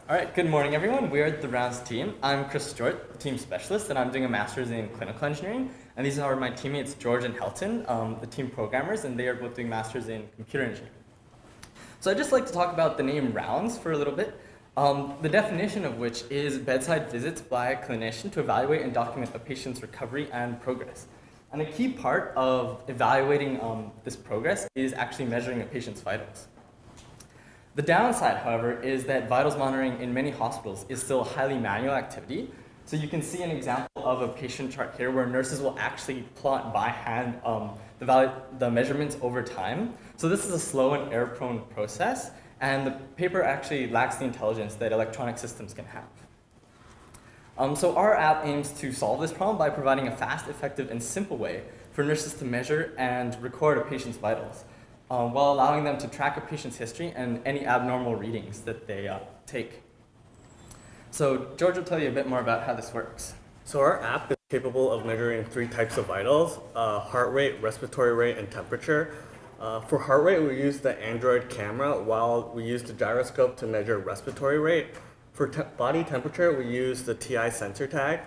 All right, good morning, everyone. We're the Rounds team. I'm Chris Stewart, the team specialist, and I'm doing a master's in clinical engineering. And these are my teammates, George and Helton, the team programmers, and they are both doing masters in computer engineering. So I'd just like to talk about the name Rounds for a little bit, the definition of which is bedside visits by a clinician to evaluate and document a patient's recovery and progress. And a key part of evaluating this progress is actually measuring a patient's vitals. The downside, however, is that vitals monitoring in many hospitals is still a highly manual activity. So you can see an example of a patient chart here where nurses will actually plot by hand the measurements over time. So this is a slow and error-prone process, and the paper actually lacks the intelligence that electronic systems can have. So our app aims to solve this problem by providing a fast, effective, and simple way for nurses to measure and record a patient's vitals, while allowing them to track a patient's history and any abnormal readings that they take. So George will tell you a bit more about how this works. So our app is capable of measuring three types of vitals: heart rate, respiratory rate, and temperature. For heart rate, we use the Android camera, while we use the gyroscope to measure respiratory rate. For body temperature, we use the TI sensor tag.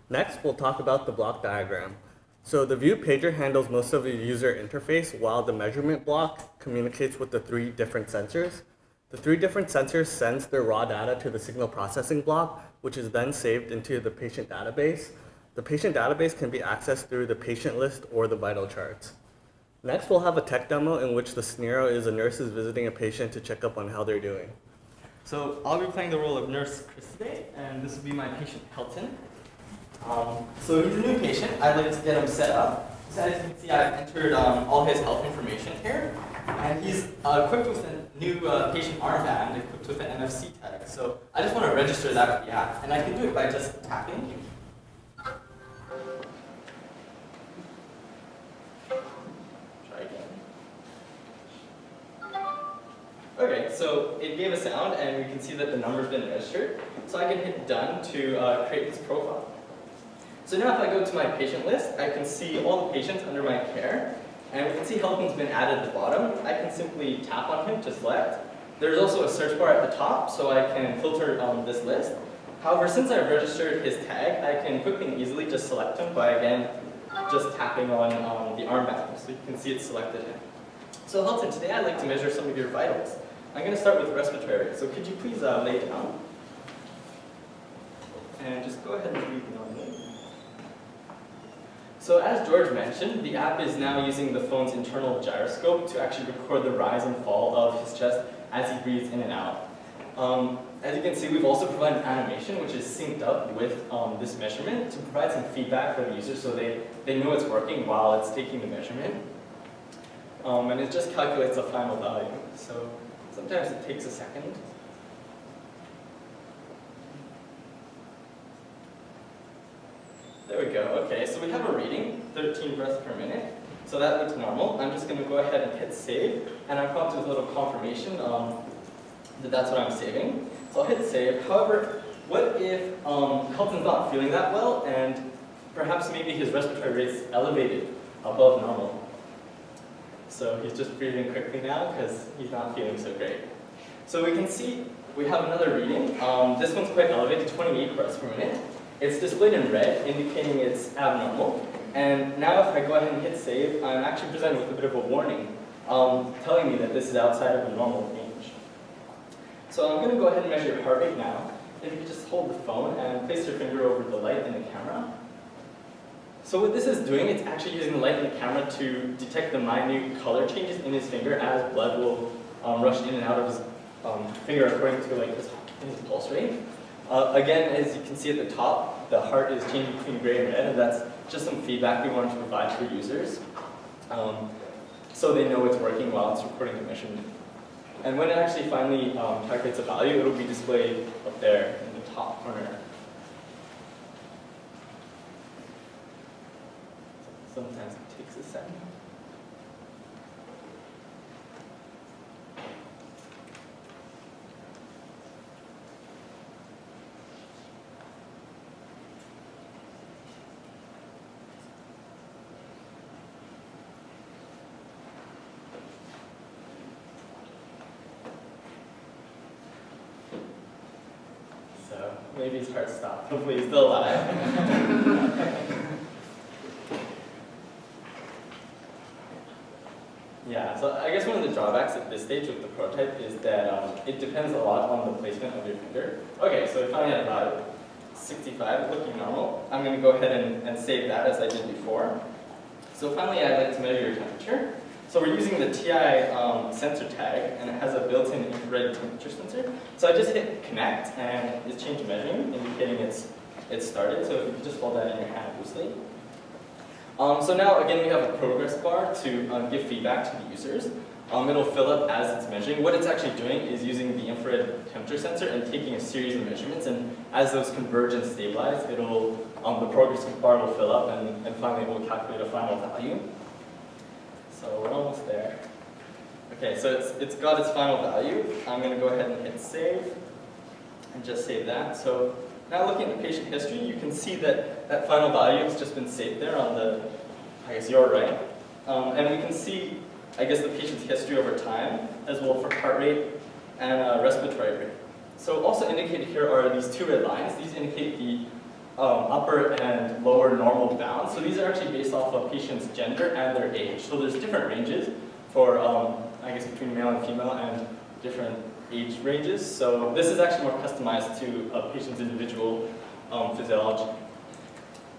Next, we'll talk about the block diagram. So the view pager handles most of the user interface, while the measurement block communicates with the three different sensors. The three different sensors sends their raw data to the signal processing block, which is then saved into the patient database. The patient database can be accessed through the patient list or the vital charts. Next, we'll have a tech demo in which the scenario is a nurse is visiting a patient to check up on how they're doing. So I'll be playing the role of Nurse Chris today, and this will be my patient Helton. So he's a new patient. I'd like to get him set up. So as you can see, I've entered all his health information here. And he's equipped with a new patient armband, equipped with an NFC tag. So I just want to register that with the app, and I can do it by just tapping. Try again. Okay, so it gave a sound, and we can see that the number's been registered. So I can hit done to create this profile. So now if I go to my patient list, I can see all the patients under my care. And we can see Helton's been added at the bottom. I can simply tap on him to select. There's also a search bar at the top, so I can filter this list. However, since I've registered his tag, I can quickly and easily just select him by, again, just tapping on the armband. So you can see it's selected him. So Helton, today I'd like to measure some of your vitals. I'm going to start with respiratory rate. So could you please lay down? And just go ahead and breathe normally. So as George mentioned, the app is now using the phone's internal gyroscope to actually record the rise and fall of his chest as he breathes in and out. As you can see, we've also provided an animation which is synced up with this measurement to provide some feedback for the user so they know it's working while it's taking the measurement. And it just calculates the final value. So sometimes it takes a second. There we go. Okay, so we have a reading, 13 breaths per minute. So that looks normal. I'm just going to go ahead and hit save, and I'm prompted with a little confirmation that that's what I'm saving. So I'll hit save. However, what if Helton's not feeling that well, and perhaps maybe his respiratory rate's elevated above normal? So he's just breathing quickly now because he's not feeling so great. So we can see we have another reading. This one's quite elevated, 28 breaths per minute. It's displayed in red, indicating it's abnormal. And now if I go ahead and hit save, I'm actually presented with a bit of a warning, telling me that this is outside of the normal range. So I'm going to go ahead and measure your heart rate now. If you could just hold the phone and place your finger over the light in the camera. So what this is doing, it's actually using the light in the camera to detect the minute color changes in his finger as blood will rush in and out of his finger according to like his pulse rate. Again, as you can see at the top, the heart is changing between gray and red, and that's just some feedback we wanted to provide to users, so they know it's working while it's recording the measurement. And when it actually finally calculates a value, it'll be displayed up there in the top corner. Sometimes it takes a second. maybe his heart stopped. Hopefully he's still alive. Yeah, so I guess one of the drawbacks at this stage with the prototype is that it depends a lot on the placement of your finger. Okay, so we finally had about 65 looking normal. I'm going to go ahead and save that as I did before. So finally I'd like to measure your temperature. So we're using the TI sensor tag, and it has a built-in infrared temperature sensor. So I just hit connect, and it's changed measuring, indicating it's started. So if you can just hold that in your hand loosely. So now again we have a progress bar to give feedback to the users. It'll fill up as it's measuring. What it's actually doing is using the infrared temperature sensor and taking a series of measurements, and as those converge and stabilize, the progress bar will fill up, and finally it will calculate a final value. So we're almost there. Okay, so it's got its final value. I'm going to go ahead and hit save, and just save that. So now looking at the patient history, you can see that that final value has just been saved there on the, I guess, your right. And we can see, I guess, the patient's history over time, as well for heart rate and respiratory rate. So also indicated here are these two red lines. These indicate the upper and lower normal bounds. So these are actually based off of patient's gender and their age. So there's different ranges for, I guess, between male and female and different age ranges. So this is actually more customized to a patient's individual physiology.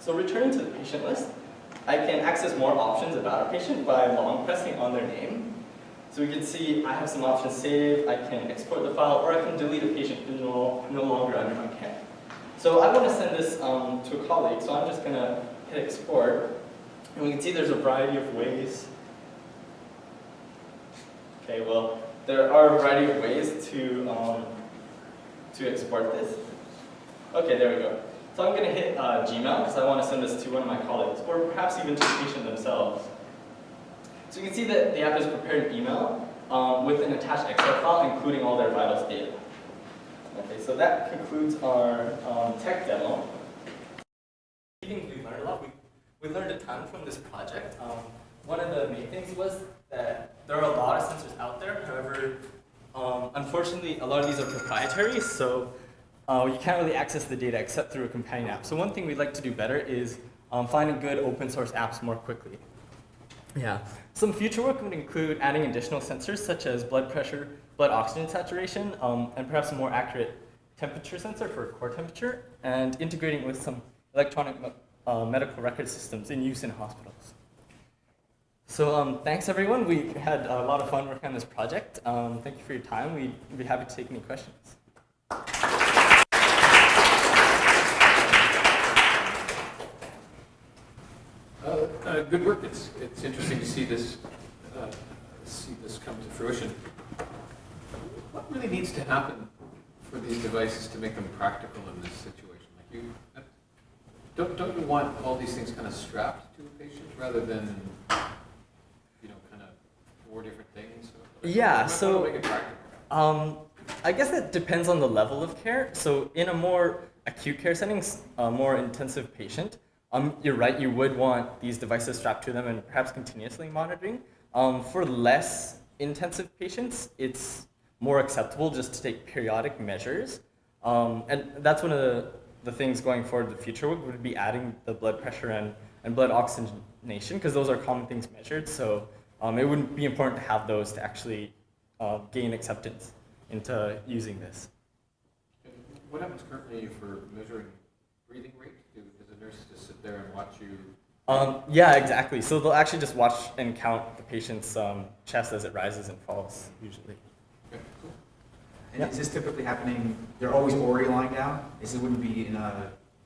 So returning to the patient list, I can access more options about a patient by long pressing on their name. So we can see I have some options saved, I can export the file, or I can delete a patient who's no longer under my care. So I want to send this to a colleague, so I'm just going to hit export. And we can see there's a variety of ways. Okay, well, there are a variety of ways to export this. Okay, there we go. So I'm going to hit Gmail, because I want to send this to one of my colleagues, or perhaps even to the patient themselves. So you can see that the app has prepared an email with an attached Excel file, including all their vitals data. Okay, so that concludes our tech demo. I think we learned a lot. We learned a ton from this project. One of the main things was that there are a lot of sensors out there. However, unfortunately, a lot of these are proprietary, so you can't really access the data except through a companion app. So one thing we'd like to do better is finding good open source apps more quickly. Yeah. Some future work would include adding additional sensors such as blood pressure, blood oxygen saturation, and perhaps a more accurate temperature sensor for core temperature, and integrating with some electronic medical record systems in use in hospitals. So thanks everyone. We had a lot of fun working on this project. Thank you for your time. We'd be happy to take any questions. Good work. It's interesting to see this come to fruition. What really needs to happen for these devices to make them practical in this situation? Like don't you want all these things kind of strapped to a patient rather than kind of 4 different things? Yeah. So make it practical. I guess that depends on the level of care. So in a more acute care setting, a more intensive patient, you're right, you would want these devices strapped to them and perhaps continuously monitoring. For less intensive patients, it's more acceptable just to take periodic measures. And that's one of the things going forward in the future would be adding the blood pressure and blood oxygenation, because those are common things measured. So it wouldn't be important to have those to actually gain acceptance into using this. What happens currently for measuring breathing rate? Does a nurse just sit there and watch you? Yeah, exactly. So they'll actually just watch and count the patient's chest as it rises and falls, usually. Okay, cool. And is this typically happening, they're always already lying down? It wouldn't be in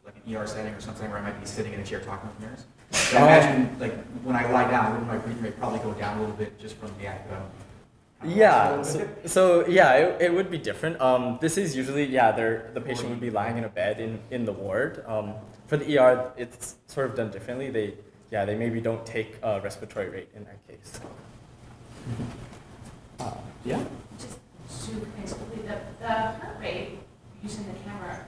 like an ER setting or something where I might be sitting in a chair talking with the nurse? So I imagine, like, when I lie down, wouldn't my breathing rate probably go down a little bit just from the act of Yeah, so yeah, it would be different. This is usually, the patient would be lying in a bed in the ward. For the ER, it's sort of done differently. They maybe don't take respiratory rate in that case. Yeah? Just two things quickly. The heart rate using the camera,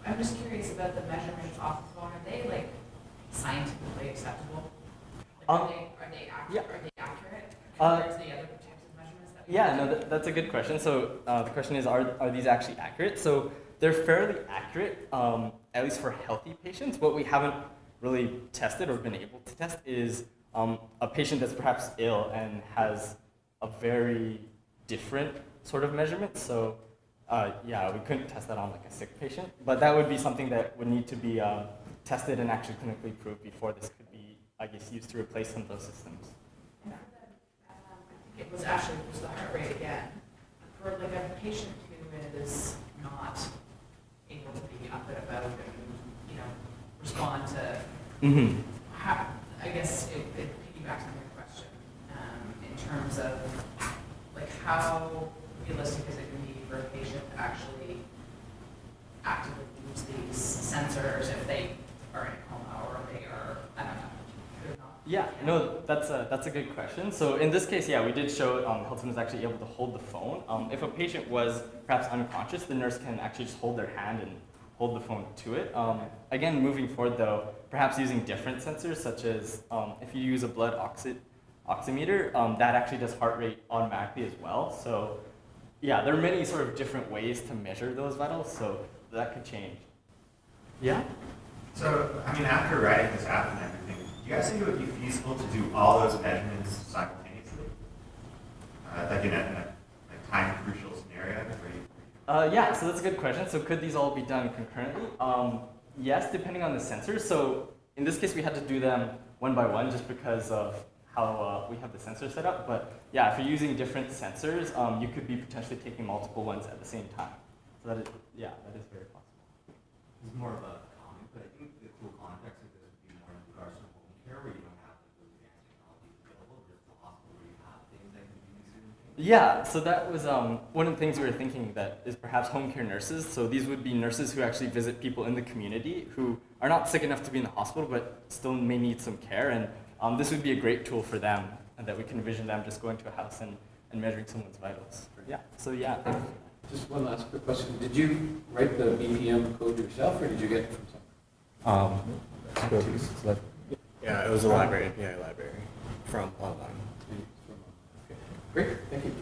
I'm just curious about the measurements off the phone. Are they like scientifically acceptable? Like, are they accurate compared to the other types of measurements that we Yeah, no, that's a good question. So the question is, are these actually accurate? So they're fairly accurate, at least for healthy patients. What we haven't really tested or been able to test is a patient that's perhaps ill and has a very different sort of measurement. So yeah, we couldn't test that on like a sick patient, but that would be something that would need to be tested and actually clinically proved before this could be, I guess, used to replace some of those systems. And I think it was actually the heart rate again. For like a patient who is not able to be up and about and, you know, respond to, Mm-hmm. how, I guess it piggybacks on your question, in terms of like how realistic is it going to be for a patient to actually actively use these sensors if they are in a coma or they are, I don't know, could not. Yeah, no, that's a good question. So in this case, yeah, we did show Hilton was actually able to hold the phone. If a patient was perhaps unconscious, the nurse can actually just hold their hand and hold the phone to it. Again, moving forward though, perhaps using different sensors, such as if you use a blood oximeter, that actually does heart rate automatically as well. So yeah, there are many sort of different ways to measure those vitals, so that could change. Yeah? So, I mean, after writing this app and everything, do you guys think it would be feasible to do all those measurements simultaneously? Like in a like time crucial scenario where you... Yeah, so that's a good question. So could these all be done concurrently? Yes, depending on the sensors. So in this case, we had to do them one by one just because of how we have the sensor set up. But yeah, if you're using different sensors, you could be potentially taking multiple ones at the same time. So that is, yeah, that is very possible. It's more of a comment, but I think the cool context of this would be more in regards to home care where you don't have like, those advanced technologies available versus the hospital where you have things that can do these certain things. Yeah, so that was one of the things we were thinking that is perhaps home care nurses. So these would be nurses who actually visit people in the community who are not sick enough to be in the hospital but still may need some care. And this would be a great tool for them, and that we can envision them just going to a house and measuring someone's vitals. Yeah, so yeah. Just one last quick question. Did you write the BPM code yourself, or did you get it from someone? Yeah, it was a library, library from online. Okay. Great, thank you.